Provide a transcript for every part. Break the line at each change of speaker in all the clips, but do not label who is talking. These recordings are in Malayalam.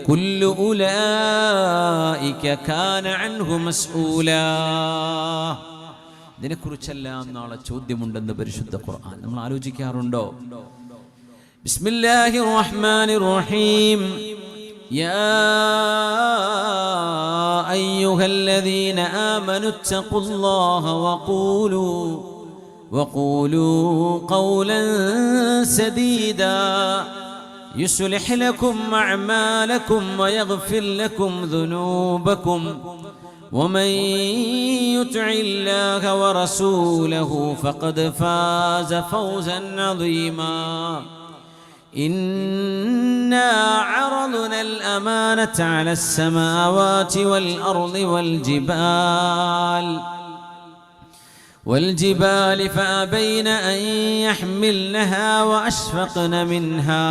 കുല്ലു ഉലൈക കാന അൻഹു മസ്ഊലാ. ഇതിനെക്കുറിച്ചെല്ലാം നാളെ ചോദ്യമുണ്ടെന്ന് പരിശുദ്ധ ഖുർആൻ. നമ്മൾ ആലോചിക്കാറുണ്ടോ? ബിസ്മില്ലാഹിർ റഹ്മാനിർ റഹീം. യാ അയ്യുഹല്ലദീന ആമനു തഖുല്ലാഹ വഖൂലൂ ഖൗലൻ സദീദാ يصلح لكم أعمالكم ويغفر لكم ذنوبكم ومن يطع الله ورسوله فقد فاز فوزا عظيما إنا عرضنا الأمانة على السماوات والأرض والجبال فأبين أن يحملنها وأشفقن منها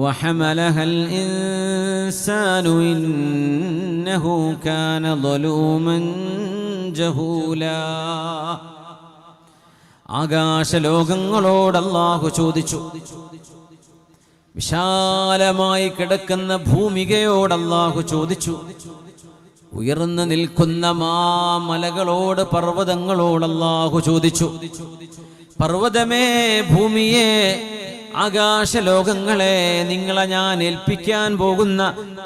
وحملها الإنسان إنه كان ظلوما جهولا. ആകാശലോകങ്ങളോട് അല്ലാഹു ചോദിച്ചു. വിശാലമായി കിടക്കുന്ന ഭൂമികയോട് അല്ലാഹു ചോദിച്ചു. ഉയർന്നു നിൽക്കുന്ന മലകളോട്, പർവ്വതങ്ങളോട് അല്ലാഹു ചോദിച്ചു. പർവ്വതമേ, ഭൂമിയെ, ആകാശലോകങ്ങളെ, നിങ്ങളെ ഞാൻ ഏൽപ്പിക്കാൻ പോകുന്ന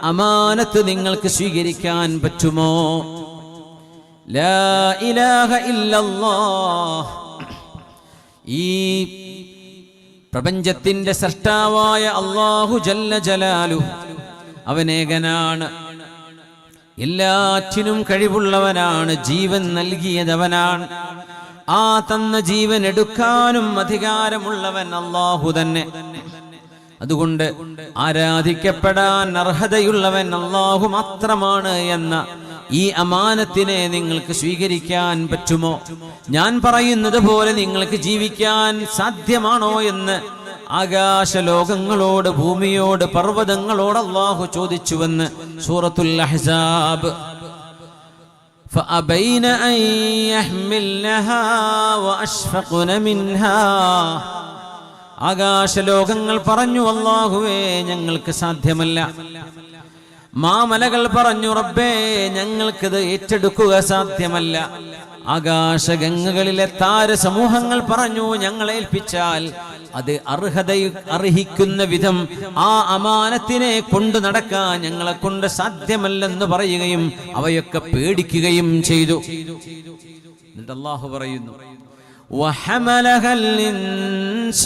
അമാനത്ത് നിങ്ങൾക്ക് സ്വീകരിക്കാൻ പറ്റുമോ? ലാ ഇലാഹ ഇല്ലല്ലാഹ്. ഈ പ്രപഞ്ചത്തിന്റെ സൃഷ്ടാവായ അല്ലാഹു ജല്ല ജലാലുഹു അവനേകനാണ്. എല്ലാറ്റിനും കഴിവുള്ളവനാണ്. ജീവൻ നൽകിയതവനാണ്. ആ തന്ന ജീവൻ എടുക്കാനും അധികാരമുള്ളവൻ അല്ലാഹു തന്നെ. അതുകൊണ്ട് ആരാധിക്കപ്പെടാൻ അർഹതയുള്ളവൻ അല്ലാഹു മാത്രമാണ് എന്ന ഈ അമാനത്തിനെ നിങ്ങൾക്ക് സ്വീകരിക്കാൻ പറ്റുമോ? ഞാൻ പറയുന്നത് പോലെ നിങ്ങൾക്ക് ജീവിക്കാൻ സാധ്യമാണോ എന്ന് ആകാശലോകങ്ങളോട്, ഭൂമിയോട്, പർവ്വതങ്ങളോട് അല്ലാഹു ചോദിച്ചുവെന്ന് സൂറത്തുൽ അഹ്സാബ്. فأبين أن يحملنها وأشفقن منها. ആകാശലോകങ്ങൾ പറഞ്ഞു, അല്ലാഹുവേ ഞങ്ങൾക്ക് സാധ്യമല്ല. മാമലകൾ പറഞ്ഞു, റബ്ബേ ഞങ്ങൾക്കിത് ഏറ്റെടുക്കുക സാധ്യമല്ല. ആകാശഗംഗകളിലെ താരസമൂഹങ്ങൾ പറഞ്ഞു, ഞങ്ങളെ ഏൽപ്പിച്ചാൽ അത് അർഹിക്കുന്ന വിധം ആ അമാനത്തിനെ കൊണ്ടു നടക്കാൻ ഞങ്ങളെ കൊണ്ട് സാധ്യമല്ലെന്ന് പറയുകയും അവയൊക്കെ പേടിക്കുകയും ചെയ്തു. എന്നിട്ട് അല്ലാഹു പറയുന്നു, വഹമലഹൽ ഇൻസാൻ.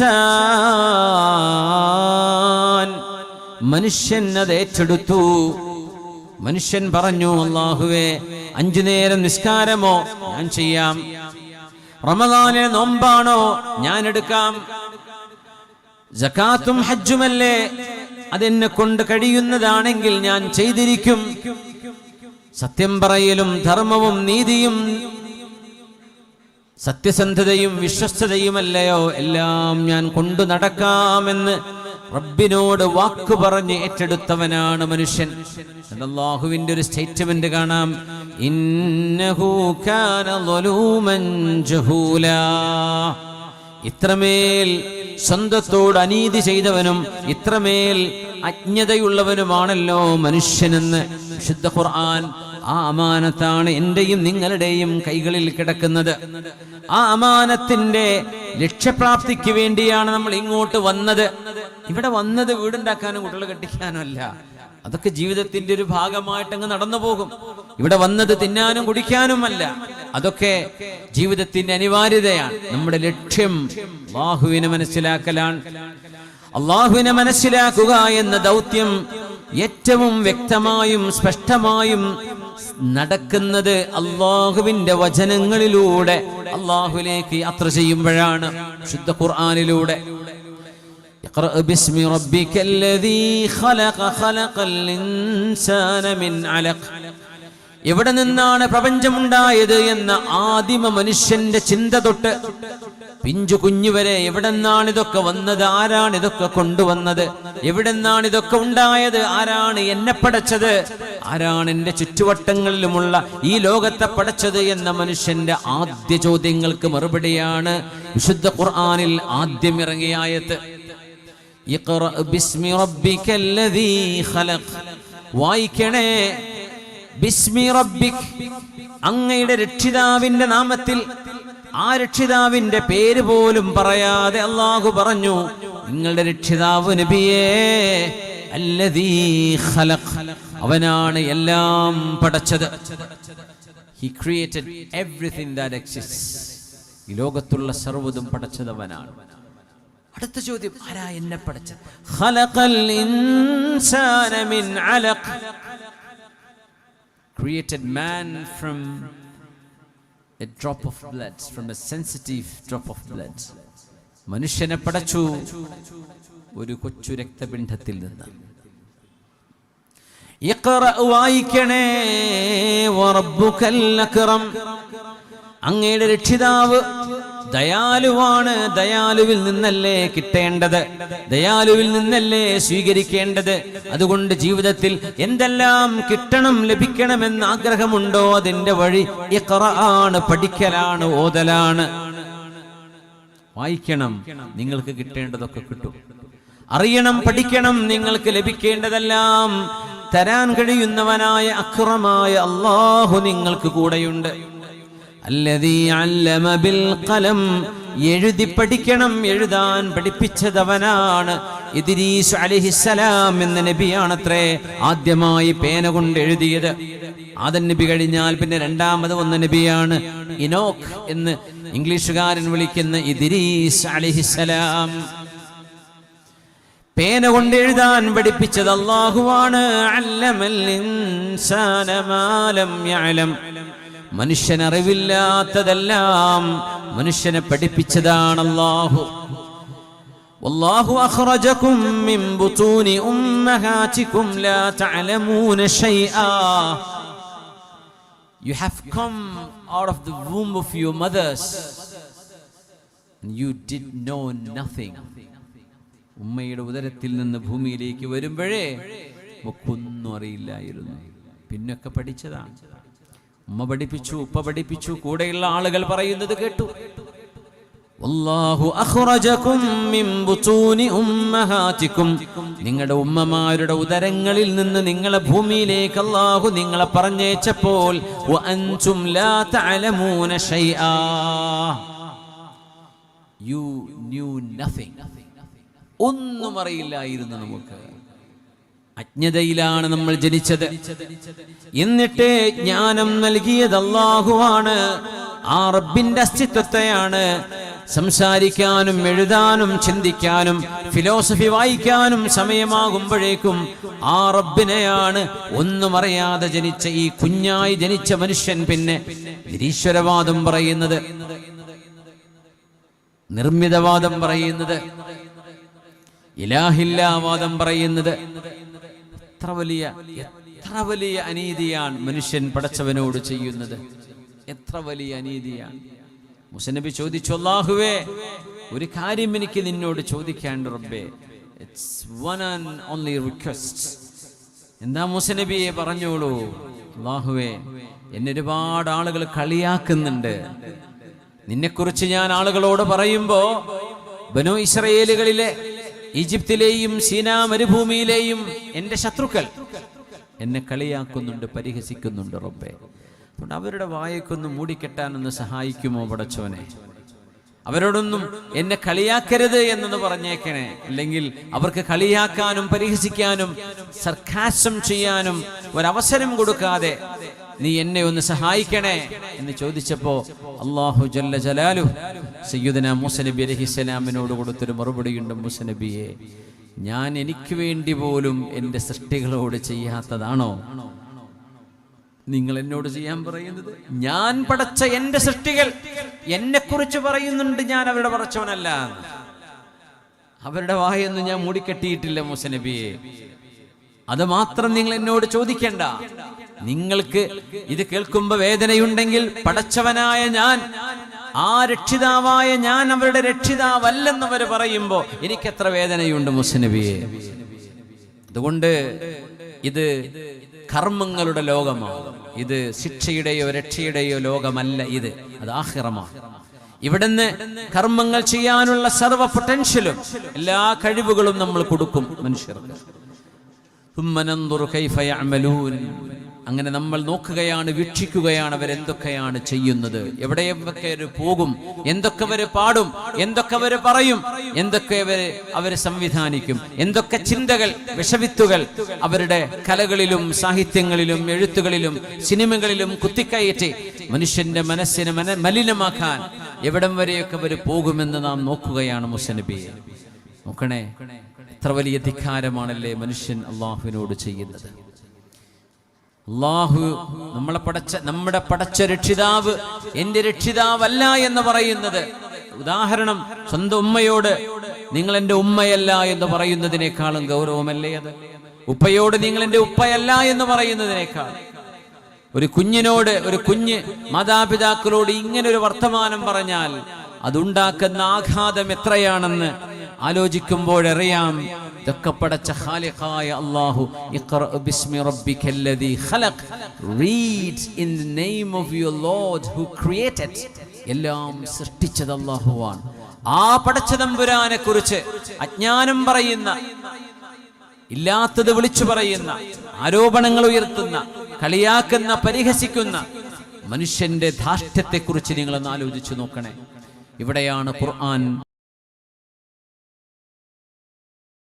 മനുഷ്യൻ അത് ഏറ്റെടുത്തു. മനുഷ്യൻ പറഞ്ഞു, അല്ലാഹുവേ 5 നേരം നിസ്കാരമോ ഞാൻ ചെയ്യാം, റമദാനിലെ നോമ്പാണോ ഞാൻ എടുക്കാം, സകാത്തും ഹജ്ജുമല്ലേ അതെന്നെ കൊണ്ട് കഴിയുന്നതാണെങ്കിൽ ഞാൻ ചെയ്തിരിക്കും, സത്യം പറയലും ധർമ്മവും നീതിയും സത്യസന്ധതയും വിശ്വസ്തതയുമല്ലയോ എല്ലാം ഞാൻ കൊണ്ടു നടക്കാമെന്ന് റബ്ബിനോട് വാക്ക് പറഞ്ഞ് ഏറ്റെടുത്തവനാണ് മനുഷ്യൻ. അല്ലാഹുവിന്റെ ഒരു സ്റ്റേറ്റ്മെന്റ് കാണാം, ഇന്നഹു കാന ളലൂമൻ ജഹൂലാ. ഇത്രമേൽ സ്വന്തത്തോട് അനീതി ചെയ്തവനും ഇത്രമേൽ അജ്ഞതയുള്ളവനുമാണല്ലോ മനുഷ്യനെന്ന് വിശുദ്ധ ഖുർആൻ. ആ അമാനത്താണ് എന്റെയും നിങ്ങളുടെയും കൈകളിൽ കിടക്കുന്നത്. ആ അമാനത്തിന്റെ ലക്ഷ്യപ്രാപ്തിക്ക് വേണ്ടിയാണ് നമ്മൾ ഇങ്ങോട്ട് വന്നത്. ഇവിടെ വന്നത് വീടുണ്ടാക്കാനും കുട്ടികളെ കെട്ടിക്കാനും അല്ല. അതൊക്കെ ജീവിതത്തിന്റെ ഒരു ഭാഗമായിട്ട് അങ്ങ് നടന്നു പോകും. ഇവിടെ വന്നത് തിന്നാനും കുടിക്കാനുമല്ല. അതൊക്കെ ജീവിതത്തിന്റെ അനിവാര്യതയാണ്. നമ്മുടെ ലക്ഷ്യം അല്ലാഹുവിനെ മനസ്സിലാക്കലാണ്. അല്ലാഹുവിനെ മനസ്സിലാക്കുക എന്ന ദൗത്യം ഏറ്റവും വ്യക്തമായും സ്പഷ്ടമായും നടക്കുന്നത് അല്ലാഹുവിന്റെ വചനങ്ങളിലൂടെ അല്ലാഹുവിലേക്ക് യാത്ര ചെയ്യുമ്പോഴാണ്, ശുദ്ധ ഖുർആനിലൂടെ. ഇഖ്റഅ ബിസ്മി റബ്ബിക്കല്ലദീ ഖലഖ ഖലഖൽ ഇൻസാന മിൻ അലഖ്. എവിടെ നിന്നാണ് പ്രപഞ്ചമുണ്ടായത് എന്ന ആദിമ മനുഷ്യന്റെ ചിന്ത തൊട്ട് പിഞ്ചു കുഞ്ഞുവരെ എവിടെ നിന്നാണ് ഇതൊക്കെ വന്നത്, ആരാണ് ഇതൊക്കെ കൊണ്ടുവന്നത്, എവിടെ നിന്നാണ് ഇതൊക്കെ ഉണ്ടായത്, ആരാണ് എന്നെ പടച്ചത്, ആരാണ് എന്റെ ചുറ്റുവട്ടങ്ങളിലുമുള്ള ഈ ലോകത്തെ പടച്ചത് എന്ന മനുഷ്യന്റെ ആദ്യ ചോദ്യങ്ങൾക്ക് മറുപടിയാണ് വിശുദ്ധ ഖുർആനിൽ ആദ്യം ഇറങ്ങിയ ആയത്ത്. ഇഖ്റ ബിസ്മി റബ്ബിക്കല്ലദീ ഖലഖ്. വായിക്കണേ ബിസ്മി റബ്ബിക്, അങ്ങയുടെ രക്ഷിതാവിന്റെ നാമത്തിൽ. ആ രക്ഷിതാവിന്റെ പേര് പോലും പറയാതെ അല്ലാഹു പറഞ്ഞു, നിങ്ങളുടെ രക്ഷിതാവ് നബിയേ അല്ലദീ ഖലഖ്, അവനാണ് എല്ലാം പടച്ചത്. He created everything that exists. ഈ ലോകത്തുള്ള സർവ്വതും പടച്ചതവനാണ്. അടുത്ത ചോദ്യം, ആരാ എന്നെ പടച്ചത്? ഖലഖൽ ഇൻസാന മിൻ അലഖ്, created man from a drop of blood, from a sensitive drop of blood. മനുഷ്യനെ പടച്ചു ഒരു കൊച്ചു രക്തപിണ്ഡത്തിൽ നിന്ന്. ഇഖ്റ, വായിക്കണേ, വറബ്ബുകൽ അക്രം, അങ്ങയുടെ രക്ഷിതാവ് ദയാലുവാണ്. ദയാലുവിൽ നിന്നല്ലേ കിട്ടേണ്ടത്, ദയാലുവിൽ നിന്നല്ലേ സ്വീകരിക്കേണ്ടത്. അതുകൊണ്ട് ജീവിതത്തിൽ എന്തെല്ലാം കിട്ടണം, ലഭിക്കണമെന്ന് ആഗ്രഹമുണ്ടോ, അതിന്റെ വഴി ഇഖ്റ ആണ്, പഠിക്കലാണ്, ഓതലാണ്. വായിക്കണം, നിങ്ങൾക്ക് കിട്ടേണ്ടതൊക്കെ കിട്ടും. അറിയണം, പഠിക്കണം, നിങ്ങൾക്ക് ലഭിക്കേണ്ടതെല്ലാം തരാൻ കഴിയുന്നവനായ അക്രമായ അല്ലാഹു നിങ്ങൾക്ക് കൂടെയുണ്ട്. അല്ലദീ അല്ലമ ബിൽ ഖലം, എഴുതി പഠിക്കണം, എഴുതാൻ പഠിപ്പിച്ചതവനാണ്. ഇദ്രീസ് അലൈഹിസ്സലാം എന്ന നബിയാണത്രേ ആദ്യമായി പേന കൊണ്ട് എഴുതിയത്. ആദം നബി കഴിഞ്ഞാൽ പിന്നെ രണ്ടാമത് വന്ന നബിയാണ് ഇനോഖ് എന്ന് ഇംഗ്ലീഷുകാരൻ വിളിക്കുന്ന ഇദ്രീസ് അലൈഹിസ്സലാം. പേന കൊണ്ട് എഴുതാൻ പഠിപ്പിച്ചത് അല്ലാഹുവാണ്. അല്ലമൽ ഇൻസാന മാ ലം യഅലം, മനുഷ്യൻ അറിവില്ലാത്തതെല്ലാം മനുഷ്യനെ പഠിപ്പിച്ചതാണ് അല്ലാഹു. വല്ലാഹു അഖ്റജകും മിൻ ബുതൂനി ഉമ്മഹാതികും ലാ തഅലമൂന ശൈആ. You have come out of the womb of your mothers and you did know nothing. ഉമ്മയുടെ ഉദരത്തിൽ നിന്ന് ഭൂമിയിലേക്ക് വരുമ്പോഴേ ഒന്നും അറിയില്ലായിരുന്നു. പിന്നൊക്കെ പഠിച്ചതാണ്. ഉമ്മ പഠിപ്പിച്ചു, ഉപ്പ പഠിപ്പിച്ചു, കൂടെയുള്ള ആളുകൾ പറയുന്നത് കേട്ടു. വല്ലാഹു അഖ്റജകും മിൻ ബുതൂനി ഉമ്മഹാതികും, നിങ്ങളുടെ ഉമ്മമാരുടെ ഉദരങ്ങളിൽ നിന്ന് നിങ്ങളെ ഭൂമിയിലേക്ക് അല്ലാഹു നിങ്ങളെ പറഞ്ഞേച്ചപ്പോൾ വഅൻതും ലാ തഅലമൂന ശൈആ, you knew nothing. ഒന്നും അറിയില്ലായിരുന്നു. നമുക്ക് അജ്ഞതയിലാണ് നമ്മൾ ജനിച്ചത്. എന്നിട്ട് ജ്ഞാനം നൽകിയത് അല്ലാഹുവാണ്. ആ റബ്ബിന്റെ അസ്തിത്വത്തെയാണ് സംസാരിക്കാനും എഴുതാനും ചിന്തിക്കാനും ഫിലോസഫി വായിക്കാനും സമയമാകുമ്പോഴേക്കും ആ റബ്ബിനെയാണ് ഒന്നും അറിയാതെ ജനിച്ച ഈ കുഞ്ഞായി ജനിച്ച മനുഷ്യൻ പിന്നെ നിരീശ്വരവാദം പറയുന്നത്, നിർമ്മിതവാദം പറയുന്നത്, ഇലാഹില്ലാവാദം പറയുന്നത്. എത്ര വലിയ അനീതിയാണ് മനുഷ്യൻ പടച്ചവനോട് ചെയ്യുന്നത്. എത്ര വലിയ അനീതിയാണ്. മുസനബി ചോദിച്ചു, അല്ലാഹുവേ, ഒരു കാര്യം എനിക്ക് നിന്നോട് ചോദിക്കാണ്ട് റബ്ബേ. It's one and only request. എന്താ മുസനബിയെ? പറഞ്ഞോളൂ. അല്ലാഹുവേ, എന്നെ ഒരുപാട് ആളുകൾ കളിയാക്കുന്നുണ്ട്. നിന്നെക്കുറിച്ച് ഞാൻ ആളുകളോട് പറയുമ്പോ ബനൂ ഇസ്രായേലുകളിലെ ഈജിപ്തിലെയും സീനാ മരുഭൂമിയിലെയും എന്റെ ശത്രുക്കൾ എന്നെ കളിയാക്കുന്നുണ്ട്, പരിഹസിക്കുന്നുണ്ട് റബ്ബേ. അതുകൊണ്ട് അവരുടെ വായക്കൊന്ന് മൂടിക്കെട്ടാനൊന്ന് സഹായിക്കുമോ പടച്ചോനെ? അവരോടൊന്നും എന്നെ കളിയാക്കരുത് എന്നൊന്ന് പറഞ്ഞേക്കണേ. അല്ലെങ്കിൽ അവർക്ക് കളിയാക്കാനും പരിഹസിക്കാനും സർക്കാസം ചെയ്യാനും ഒരവസരം കൊടുക്കാതെ നീ എന്നെ ഒന്ന് സഹായിക്കണേ എന്ന് ചോദിച്ചപ്പോ അല്ലാഹു ജല്ല ജലാലുഹു സയ്യിദുനാ മൂസ നബി അലൈഹിസ്സലാമിനോട് കൊടുത്തൊരു മറുപടിയുണ്ട്. മൂസ നബിയെ, ഞാൻ എനിക്ക് വേണ്ടി പോലും എൻ്റെ സൃഷ്ടികളോട് ചെയ്യാത്തതാണോ നിങ്ങൾ എന്നോട് ചെയ്യാൻ പറയുന്നത്? ഞാൻ പടച്ച എൻ്റെ സൃഷ്ടികൾ എന്നെ കുറിച്ച് പറയുന്നുണ്ട് ഞാൻ അവരുടെ പടച്ചവനല്ല. അവരുടെ വായൊന്നും ഞാൻ മൂടിക്കെട്ടിയിട്ടില്ല മൂസ നബിയെ. അത് മാത്രം നിങ്ങൾ എന്നോട് ചോദിക്കണ്ട. നിങ്ങൾക്ക് ഇത് കേൾക്കുമ്പോ വേദനയുണ്ടെങ്കിൽ പടച്ചവനായ ഞാൻ, ആ രക്ഷിതാവായ ഞാൻ അവരുടെ രക്ഷിതാവല്ലെന്നവർ പറയുമ്പോ എനിക്കെത്ര വേദനയുണ്ട് മൂസ നബിയെ. അതുകൊണ്ട് ഇത് കർമ്മങ്ങളുടെ ലോകമാണ്. ഇത് ശിക്ഷയുടെയോ രക്ഷയുടെയോ ലോകമല്ല. അത് ആഖിറമാണ്. ഇവിടുന്ന് കർമ്മങ്ങൾ ചെയ്യാനുള്ള സർവ്വ പൊട്ടൻഷ്യലും എല്ലാ കഴിവുകളും നമ്മൾ കൊടുക്കും മനുഷ്യർക്ക്. അങ്ങനെ നമ്മൾ നോക്കുകയാണ്, വീക്ഷിക്കുകയാണ് അവരെന്തൊക്കെയാണ് ചെയ്യുന്നത്, എവിടെയൊക്കെ പോകും, എന്തൊക്കെ അവർ പാടും, എന്തൊക്കെ അവർ പറയും, എന്തൊക്കെ അവർ സംവിധാനിക്കും, എന്തൊക്കെ ചിന്തകൾ, വിഷവിത്തുകൾ അവരുടെ കലകളിലും സാഹിത്യങ്ങളിലും എഴുത്തുകളിലും സിനിമകളിലും കുത്തിക്കയറ്റി മനുഷ്യന്റെ മനസ്സിനെ മലിനമാക്കാൻ എവിടം വരെയൊക്കെ അവർ പോകുമെന്ന് നാം നോക്കുകയാണ്. മുസനബിയെ നോക്കണേ, എത്ര വലിയ ധിക്കാരമാണല്ലേ മനുഷ്യൻ അള്ളാഹുവിനോട് ചെയ്യുന്നത്. അള്ളാഹു നമ്മുടെ പടച്ച രക്ഷിതാവ് എന്റെ രക്ഷിതാവല്ല എന്ന് പറയുന്നത്, ഉദാഹരണം സ്വന്തം ഉമ്മയോട് നിങ്ങൾ എന്റെ ഉമ്മയല്ല എന്ന് പറയുന്നതിനേക്കാളും ഗൗരവമല്ലേ അത്? ഉപ്പയോട് നിങ്ങൾ എന്റെ ഉപ്പയല്ല എന്ന് പറയുന്നതിനേക്കാൾ. ഒരു കുഞ്ഞിനോട്, ഒരു കുഞ്ഞ് മാതാപിതാക്കളോട് ഇങ്ങനെ ഒരു വർത്തമാനം പറഞ്ഞാൽ അതുണ്ടാക്കുന്ന ആഘാതം എത്രയാണെന്ന് ആലോചിക്കുമ്പോഴറിയാം. ഇതൊക്കെ പടച്ച ഖാലിഖായ അല്ലാഹു, ഇഖ്റ ബിസ്മി റബ്ബിക്കല്ലദീ ഖലഖ്, read in the name of your lord who created. എല്ലാം സൃഷ്ടിച്ചത് അല്ലാഹുവാണ്. ആ പടച്ച തമ്പുരാനെ കുറിച്ച് അജ്ഞാനം പറയുന്ന, ഇല്ലാത്തത് വിളിച്ചു പറയുന്ന, ആരോപണങ്ങൾ ഉയർത്തുന്ന, കളിയാക്കുന്ന, പരിഹസിക്കുന്ന മനുഷ്യന്റെ ധാർഷ്ട്യത്തെക്കുറിച്ച് നിങ്ങളൊന്ന് ആലോചിച്ചു നോക്കണേ. ഇവിടെയാണ് ഖുർആൻ